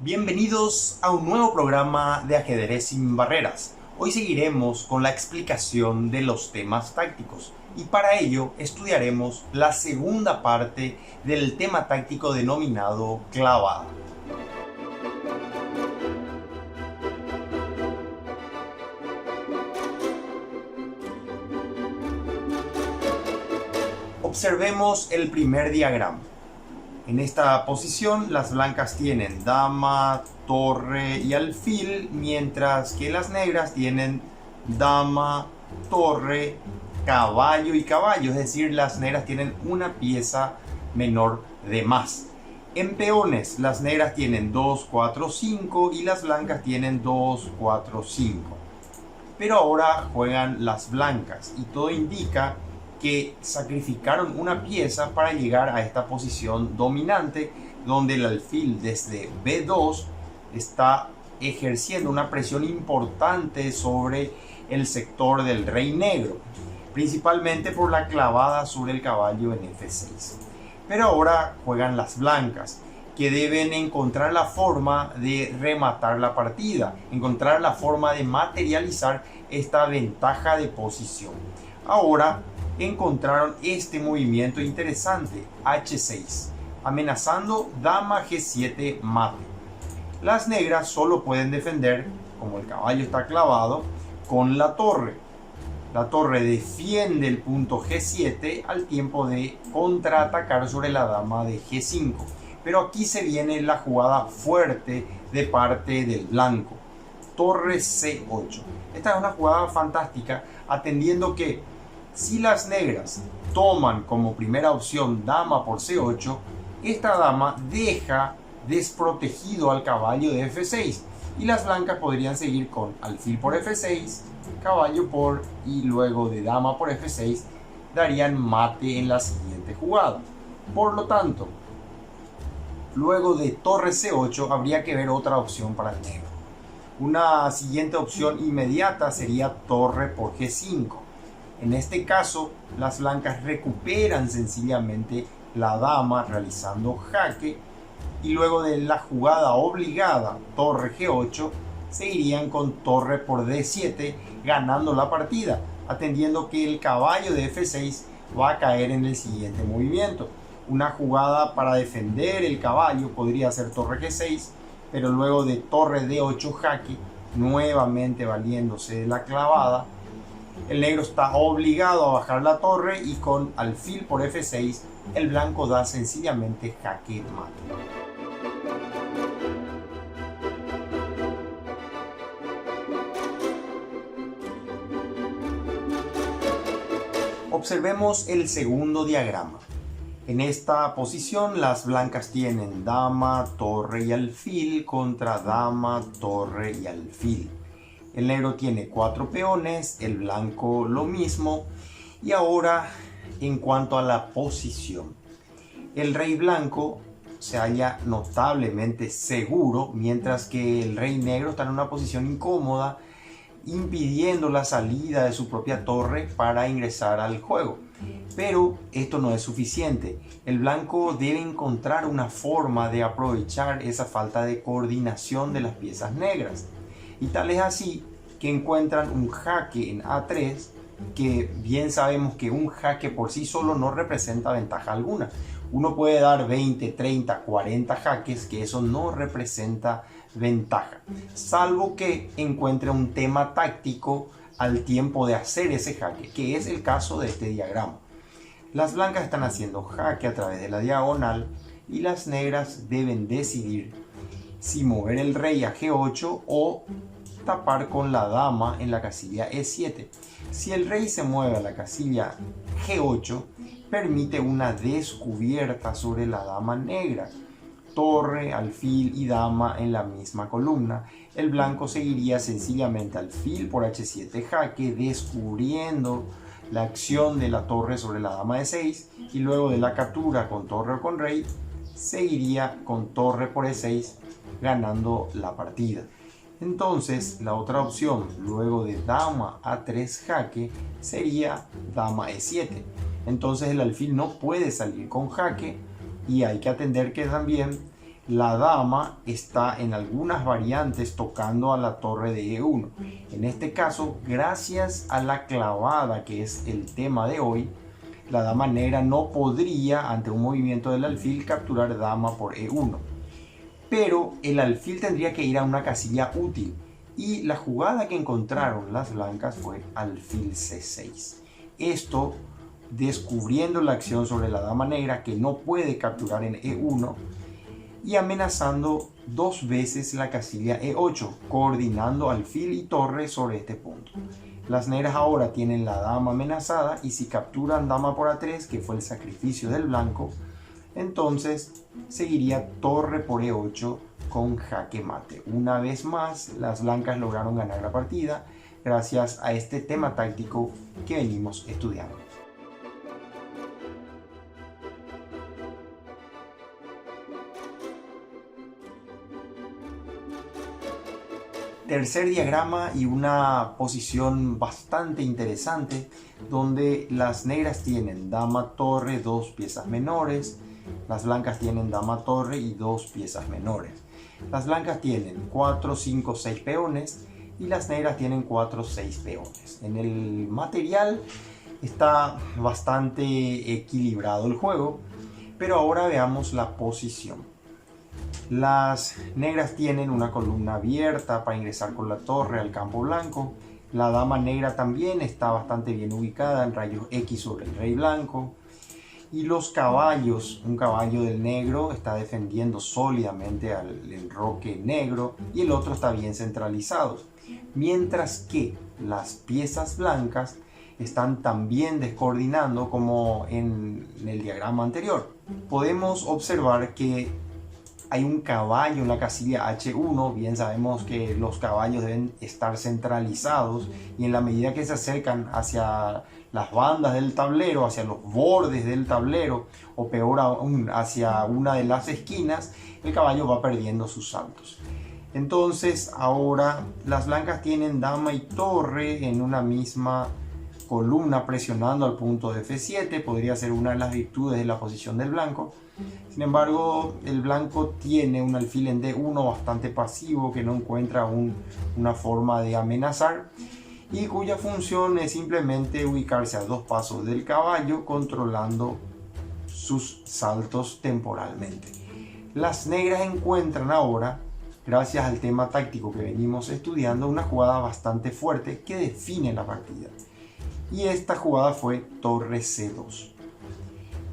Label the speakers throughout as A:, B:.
A: Bienvenidos a un nuevo programa de Ajedrez sin Barreras. Hoy seguiremos con la explicación de los temas tácticos y para ello estudiaremos la segunda parte del tema táctico denominado clavada. Observemos el primer diagrama. En esta posición las blancas tienen dama, torre y alfil, mientras que las negras tienen dama, torre, caballo y caballo, es decir, las negras tienen una pieza menor de más. En peones, las negras tienen 2, 4, 5 y las blancas tienen 2, 4, 5. Pero ahora juegan las blancas y todo indica que sacrificaron una pieza para llegar a esta posición dominante, donde el alfil desde B2 está ejerciendo una presión importante sobre el sector del rey negro, principalmente por la clavada sobre el caballo en F6. Pero ahora juegan las blancas, que deben encontrar la forma de rematar la partida, encontrar la forma de materializar esta ventaja de posición. Ahora encontraron este movimiento interesante, H6, amenazando dama G7 mate. Las negras solo pueden defender, como el caballo está clavado, con la torre. La torre defiende el punto G7 al tiempo de contraatacar sobre la dama de G5. Pero aquí se viene la jugada fuerte de parte del blanco. Torre C8. Esta es una jugada fantástica, atendiendo que si las negras toman como primera opción dama por C8, esta dama deja desprotegido al caballo de F6 y las blancas podrían seguir con alfil por F6, caballo por y luego de dama por F6 darían mate en la siguiente jugada. Por lo tanto, luego de torre C8 habría que ver otra opción para el negro. Una siguiente opción inmediata sería torre por G5. En este caso, las blancas recuperan sencillamente la dama realizando jaque y luego de la jugada obligada torre G8 seguirían con torre por D7 ganando la partida, atendiendo que el caballo de F6 va a caer en el siguiente movimiento. Una jugada para defender el caballo podría ser torre G6, pero luego de torre D8 jaque, nuevamente valiéndose de la clavada, el negro está obligado a bajar la torre y con alfil por F6 el blanco da sencillamente jaque mate. Observemos el segundo diagrama. En esta posición las blancas tienen dama, torre y alfil contra dama, torre y alfil. El negro tiene 4 peones, el blanco lo mismo. Y ahora, en cuanto a la posición, el rey blanco se halla notablemente seguro, mientras que el rey negro está en una posición incómoda, impidiendo la salida de su propia torre para ingresar al juego. Pero esto no es suficiente. El blanco debe encontrar una forma de aprovechar esa falta de coordinación de las piezas negras. Y tal es así que encuentran un jaque en A3, que bien sabemos que un jaque por sí solo no representa ventaja alguna. Uno puede dar 20, 30, 40 jaques, que eso no representa ventaja, salvo que encuentre un tema táctico al tiempo de hacer ese jaque, que es el caso de este diagrama. Las blancas están haciendo jaque a través de la diagonal y las negras deben decidir si mover el rey a G8 o tapar con la dama en la casilla E7. Si el rey se mueve a la casilla G8, permite una descubierta sobre la dama negra. Torre, alfil y dama en la misma columna. El blanco seguiría sencillamente alfil por H7 jaque, descubriendo la acción de la torre sobre la dama de 6 y luego de la captura con torre o con rey, seguiría con torre por E6 ganando la partida. Entonces la otra opción luego de dama A3 jaque sería dama E7. Entonces el alfil no puede salir con jaque y hay que atender que también la dama está en algunas variantes tocando a la torre de E1. En este caso, gracias a la clavada, que es el tema de hoy, la dama negra no podría, ante un movimiento del alfil, capturar dama por E1. Pero el alfil tendría que ir a una casilla útil. Y la jugada que encontraron las blancas fue alfil C6. Esto descubriendo la acción sobre la dama negra, que no puede capturar en E1, y amenazando dos veces la casilla E8, coordinando alfil y torre sobre este punto. Las negras ahora tienen la dama amenazada, y si capturan dama por A3, que fue el sacrificio del blanco, entonces seguiría torre por E8 con jaque mate. Una vez más, las blancas lograron ganar la partida gracias a este tema táctico que venimos estudiando. Tercer diagrama y una posición bastante interesante donde las negras tienen dama torre, dos piezas menores, las blancas tienen dama torre y dos piezas menores. Las blancas tienen 4, 5, 6 peones y las negras tienen 4, 6 peones. En el material está bastante equilibrado el juego, pero ahora veamos la posición. Las negras tienen una columna abierta para ingresar con la torre al campo blanco. La dama negra también está bastante bien ubicada en rayos X sobre el rey blanco. Y los caballos, un caballo del negro está defendiendo sólidamente al enroque negro y el otro está bien centralizado. Mientras que las piezas blancas están también descoordinando como en el diagrama anterior. Podemos observar que hay un caballo en la casilla H1, bien sabemos que los caballos deben estar centralizados y en la medida que se acercan hacia las bandas del tablero, hacia los bordes del tablero o peor aún hacia una de las esquinas, el caballo va perdiendo sus saltos. Entonces ahora las blancas tienen dama y torre en una misma columna presionando al punto de F7, podría ser una de las virtudes de la posición del blanco. Sin embargo, el blanco tiene un alfil en D1 bastante pasivo que no encuentra una forma de amenazar y cuya función es simplemente ubicarse a dos pasos del caballo controlando sus saltos temporalmente. Las negras encuentran ahora, gracias al tema táctico que venimos estudiando, una jugada bastante fuerte que define la partida. Y esta jugada fue torre C2.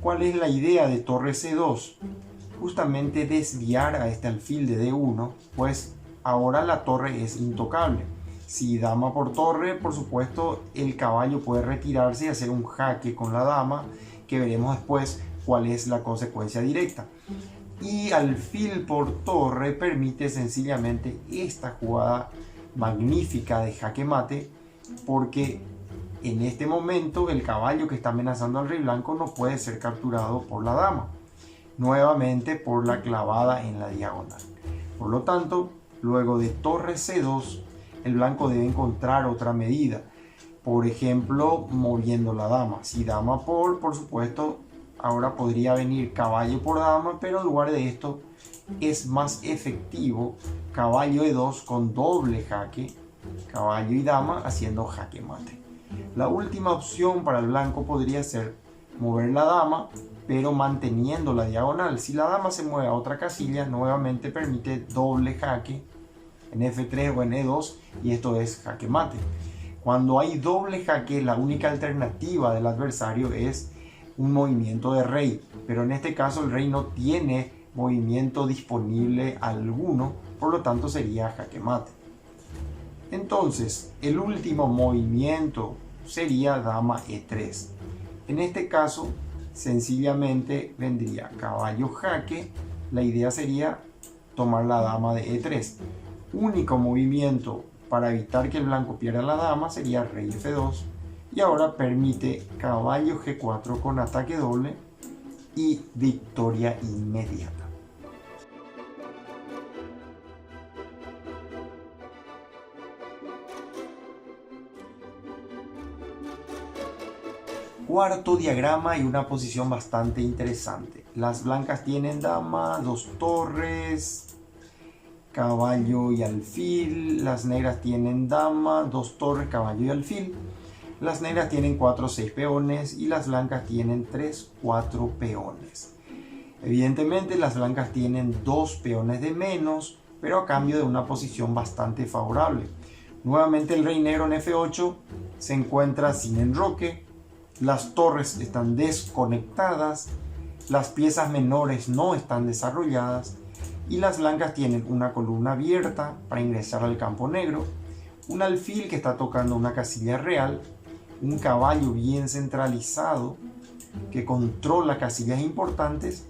A: ¿Cuál es la idea de torre C2? Justamente desviar a este alfil de D1, pues ahora la torre es intocable. Si dama por torre, por supuesto, el caballo puede retirarse y hacer un jaque con la dama, que veremos después cuál es la consecuencia directa. Y alfil por torre permite sencillamente esta jugada magnífica de jaque mate, porque en este momento el caballo que está amenazando al rey blanco no puede ser capturado por la dama, nuevamente por la clavada en la diagonal. Por lo tanto, luego de torre C2, el blanco debe encontrar otra medida, por ejemplo moviendo la dama. Si dama por supuesto, ahora podría venir caballo por dama, pero en lugar de esto es más efectivo caballo E2 con doble jaque, caballo y dama haciendo jaque mate. La última opción para el blanco podría ser mover la dama, pero manteniendo la diagonal. Si la dama se mueve a otra casilla, nuevamente permite doble jaque en F3 o en E2, y esto es jaque mate. Cuando hay doble jaque, la única alternativa del adversario es un movimiento de rey, pero en este caso el rey no tiene movimiento disponible alguno, por lo tanto sería jaque mate. Entonces, el último movimiento sería dama E3. En este caso, sencillamente vendría caballo jaque. La idea sería tomar la dama de E3. Único movimiento para evitar que el blanco pierda la dama sería rey F2. Y ahora permite caballo G4 con ataque doble y victoria inmediata. Cuarto diagrama y una posición bastante interesante. Las blancas tienen dama, 2 torres, caballo y alfil. Las negras tienen dama, 2 torres, caballo y alfil. Las negras tienen 4 o 6 peones y las blancas tienen 3 4 peones. Evidentemente las blancas tienen 2 peones de menos, pero a cambio de una posición bastante favorable. Nuevamente el rey negro en F8 se encuentra sin enroque, las torres están desconectadas, las piezas menores no están desarrolladas y las blancas tienen una columna abierta para ingresar al campo negro, un alfil que está tocando una casilla real, un caballo bien centralizado que controla casillas importantes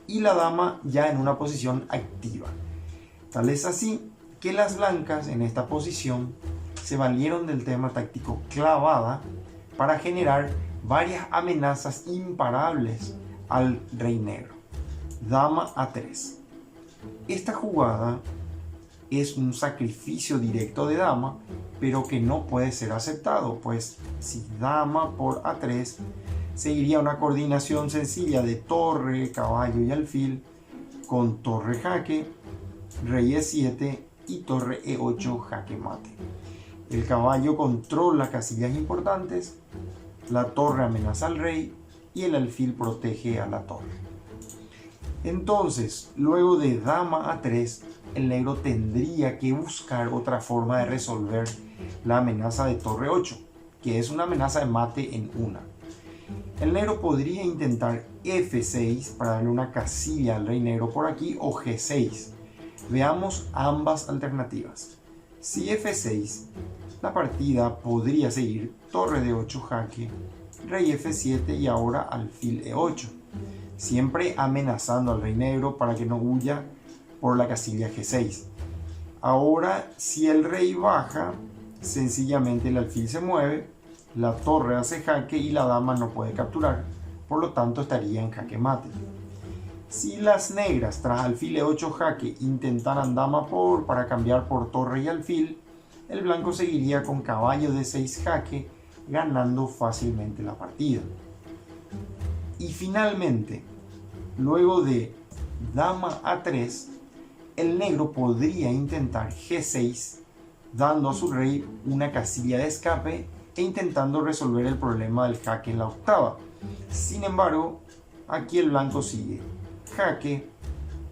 A: y la dama ya en una posición activa. Tal es así que las blancas en esta posición se valieron del tema táctico clavada para generar varias amenazas imparables al rey negro. Dama A3. Esta jugada es un sacrificio directo de dama, pero que no puede ser aceptado, pues si dama por A3 seguiría una coordinación sencilla de torre, caballo y alfil con torre jaque, rey E7 y torre E8 jaque mate. El caballo controla casillas importantes, la torre amenaza al rey y el alfil protege a la torre. Entonces, luego de dama A3, el negro tendría que buscar otra forma de resolver la amenaza de torre 8, que es una amenaza de mate en una. El negro podría intentar F6 para darle una casilla al rey negro por aquí o G6. Veamos ambas alternativas. Si F6, la partida podría seguir torre de 8 jaque, rey F7 y ahora alfil E8, siempre amenazando al rey negro para que no huya por la casilla G6. Ahora, si el rey baja, sencillamente el alfil se mueve, la torre hace jaque y la dama no puede capturar, por lo tanto estaría en jaque mate. Si las negras tras alfil E8 jaque intentaran dama por para cambiar por torre y alfil, el blanco seguiría con caballo D6 jaque, ganando fácilmente la partida. Y finalmente, luego de dama A3, el negro podría intentar G6, dando a su rey una casilla de escape e intentando resolver el problema del jaque en la octava. Sin embargo, aquí el blanco sigue jaque,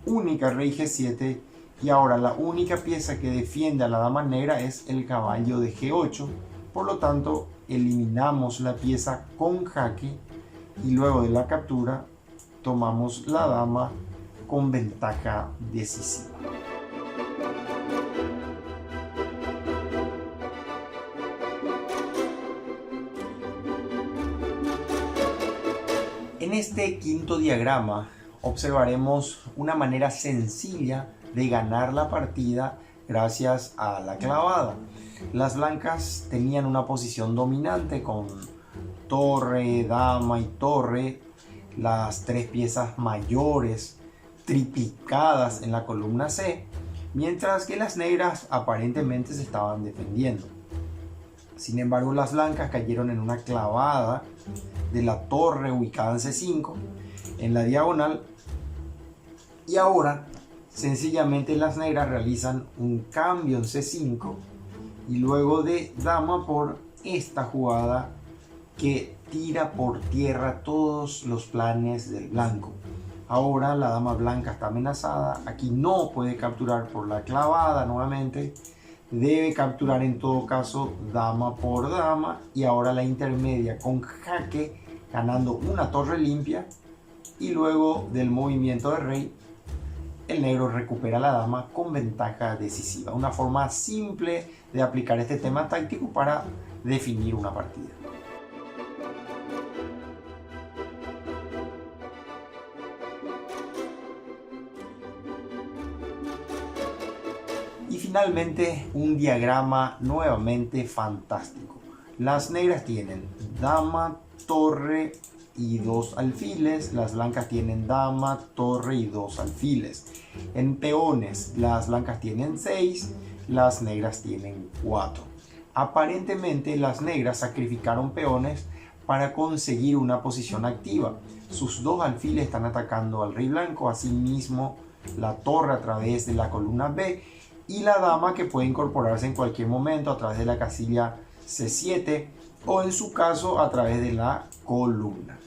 A: única rey G7 y ahora la única pieza que defiende a la dama negra es el caballo de G8. Por lo tanto, eliminamos la pieza con jaque y luego de la captura tomamos la dama con ventaja decisiva. En este quinto diagrama observaremos una manera sencilla de ganar la partida gracias a la clavada. Las blancas tenían una posición dominante con torre, dama y torre, las tres piezas mayores triplicadas en la columna C, mientras que las negras aparentemente se estaban defendiendo. Sin embargo, las blancas cayeron en una clavada de la torre ubicada en C5 en la diagonal y ahora sencillamente las negras realizan un cambio en C5 y luego de dama por esta jugada que tira por tierra todos los planes del blanco. Ahora la dama blanca está amenazada, aquí no puede capturar por la clavada nuevamente, debe capturar en todo caso dama por dama y ahora la intermedia con jaque ganando una torre limpia y luego del movimiento de rey el negro recupera la dama con ventaja decisiva. Una forma simple de aplicar este tema táctico para definir una partida. Y finalmente un diagrama nuevamente fantástico. Las negras tienen dama, torre y 2 alfiles, las blancas tienen dama, torre y 2 alfiles. En peones, las blancas tienen 6, las negras tienen 4. Aparentemente las negras sacrificaron peones para conseguir una posición activa. Sus dos alfiles están atacando al rey blanco, asimismo la torre a través de la columna B y la dama que puede incorporarse en cualquier momento a través de la casilla C7 o en su caso a través de la columna.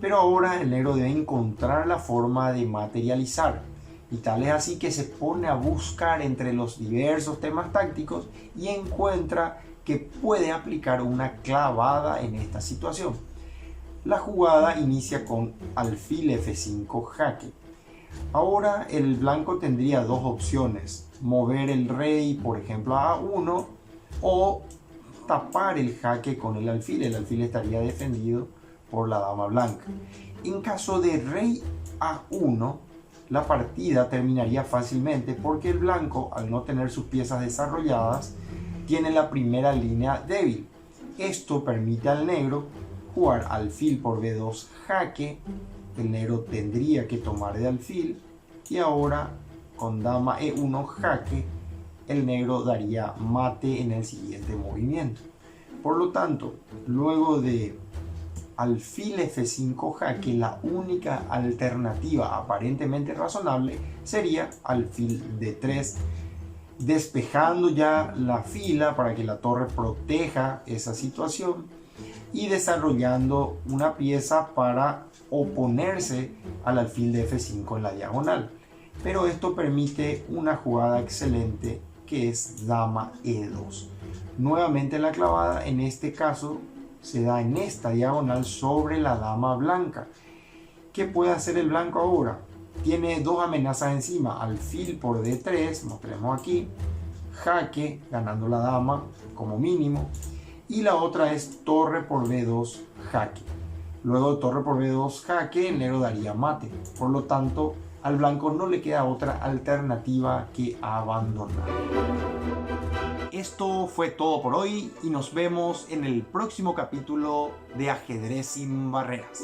A: Pero ahora el negro debe encontrar la forma de materializar, y tal es así que se pone a buscar entre los diversos temas tácticos y encuentra que puede aplicar una clavada en esta situación. La jugada inicia con alfil F5 jaque. Ahora el blanco tendría dos opciones: mover el rey por ejemplo a A1 o tapar el jaque con el alfil. El alfil estaría defendido por la dama blanca. En caso de rey A1, la partida terminaría fácilmente porque el blanco, al no tener sus piezas desarrolladas, tiene la primera línea débil. Esto permite al negro jugar alfil por B2 jaque. El negro tendría que tomar de alfil y ahora con dama E1 jaque el negro daría mate en el siguiente movimiento. Por lo tanto, luego de alfil F5 jaque, la única alternativa aparentemente razonable sería alfil D3, despejando ya la fila para que la torre proteja esa situación y desarrollando una pieza para oponerse al alfil de F5 en la diagonal. Pero esto permite una jugada excelente que es dama E2. Nuevamente la clavada en este caso se da en esta diagonal sobre la dama blanca. ¿Qué puede hacer el blanco ahora? Tiene dos amenazas encima: alfil por D3, mostremos aquí, jaque ganando la dama como mínimo, y la otra es torre por B2 jaque. Luego de torre por B2 jaque el negro daría mate. Por lo tanto, al blanco no le queda otra alternativa que abandonar. Esto fue todo por hoy y nos vemos en el próximo capítulo de Ajedrez sin Barreras.